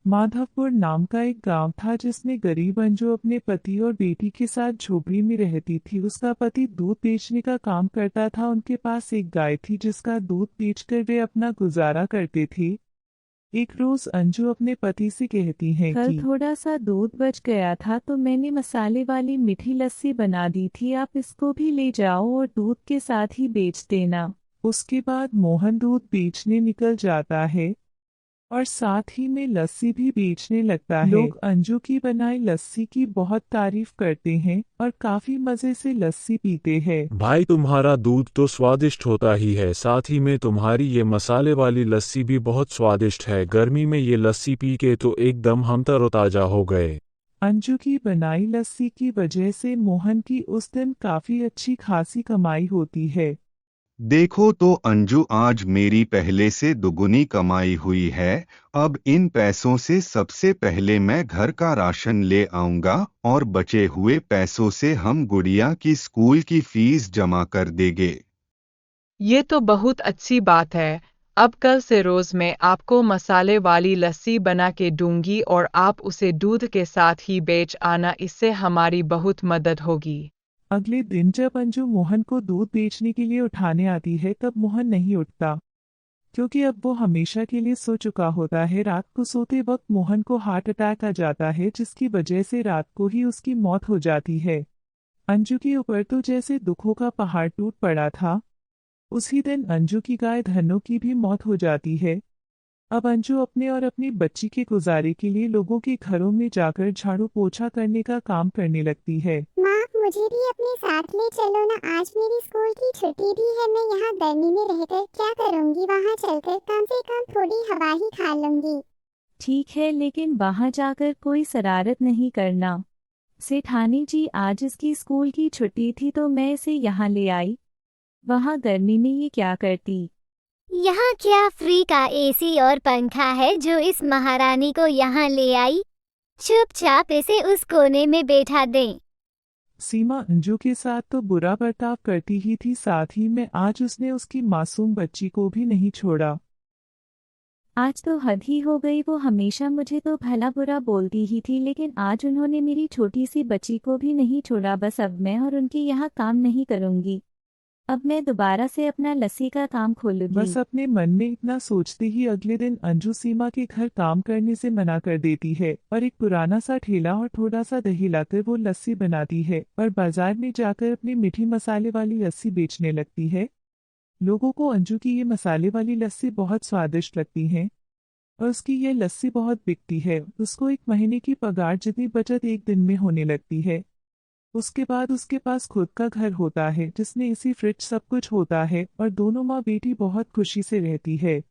माधवपुर नाम का एक गांव था जिसमें गरीब अंजू अपने पति और बेटी के साथ झोपड़ी में रहती थी। उसका पति दूध बेचने का काम करता था। उनके पास एक गाय थी जिसका दूध बेचकर वे अपना गुजारा करते थे। एक रोज अंजू अपने पति से कहती है कल कि थोड़ा सा दूध बच गया था तो मैंने मसाले वाली मीठी लस्सी बना दी थी, आप इसको भी ले जाओ और दूध के साथ ही बेच देना। उसके बाद मोहन दूध बेचने निकल जाता है और साथ ही में लस्सी भी बेचने लगता है। लोग अंजू की बनाई लस्सी की बहुत तारीफ करते हैं और काफी मजे से लस्सी पीते हैं। भाई तुम्हारा दूध तो स्वादिष्ट होता ही है, साथ ही में तुम्हारी ये मसाले वाली लस्सी भी बहुत स्वादिष्ट है। गर्मी में ये लस्सी पी के तो एकदम हम तरोताजा हो गए। अंजू की बनाई लस्सी की वजह से मोहन की उस दिन काफी अच्छी खासी कमाई होती है। देखो तो अंजू, आज मेरी पहले से दुगुनी कमाई हुई है। अब इन पैसों से सबसे पहले मैं घर का राशन ले आऊंगा और बचे हुए पैसों से हम गुड़िया की स्कूल की फीस जमा कर देंगे। ये तो बहुत अच्छी बात है। अब कल से रोज मैं आपको मसाले वाली लस्सी बना के दूंगी और आप उसे दूध के साथ ही बेच आना, इससे हमारी बहुत मदद होगी। अगले दिन जब अंजू मोहन को दूध बेचने के लिए उठाने आती है तब मोहन नहीं उठता, क्योंकि अब वो हमेशा के लिए सो चुका होता है। रात को सोते वक्त मोहन को हार्ट अटैक आ जाता है जिसकी वजह से रात को ही उसकी मौत हो जाती है। अंजू के ऊपर तो जैसे दुखों का पहाड़ टूट पड़ा था। उसी दिन अंजू की गाय धन्नो की भी मौत हो जाती है। अब अंजू अपने और अपनी बच्ची के गुजारे के लिए लोगों के घरों में जाकर झाड़ू पोछा करने का काम करने लगती है। माँ, मुझे भी अपने साथ ले चलो ना, आज मेरी स्कूल की छुट्टी भी है। मैं यहाँ गर्मी में रहकर क्या करूँगी, वहाँ चलकर कम से कम थोड़ी हवा ही खा लूँगी। ठीक है, लेकिन वहाँ जाकर कोई शरारत नहीं करना। सेठानी जी, आज इसकी स्कूल की छुट्टी थी तो मैं इसे यहाँ ले आई। वहाँ गर्मी में ये क्या करती? यहाँ क्या फ्री का एसी और पंखा है जो इस महारानी को यहाँ ले आई? चुपचाप इसे उस कोने में बैठा दें। सीमा अंजू के साथ तो बुरा बर्ताव करती ही थी, साथ ही में आज उसने उसकी मासूम बच्ची को भी नहीं छोड़ा। आज तो हद ही हो गई। वो हमेशा मुझे तो भला बुरा बोलती ही थी, लेकिन आज उन्होंने मेरी छोटी सी बच्ची को भी नहीं छोड़ा। बस अब मैं और उनके यहाँ काम नहीं करूँगी। अब मैं दोबारा से अपना लस्सी का काम खोलूंगी। बस अपने मन में इतना सोचते ही अगले दिन अंजू सीमा के घर काम करने से मना कर देती है और एक पुराना सा ठेला और थोड़ा सा दही लाकर वो लस्सी बनाती है और बाजार में जाकर अपनी मीठी मसाले वाली लस्सी बेचने लगती है। लोगों को अंजू की ये मसाले वाली लस्सी बहुत स्वादिष्ट लगती है और उसकी ये लस्सी बहुत बिकती है। उसको एक महीने की पगार जितनी बचत एक दिन में होने लगती है। उसके बाद उसके पास खुद का घर होता है जिसमें एसी, फ्रिज, सब कुछ होता है और दोनों माँ बेटी बहुत खुशी से रहती है।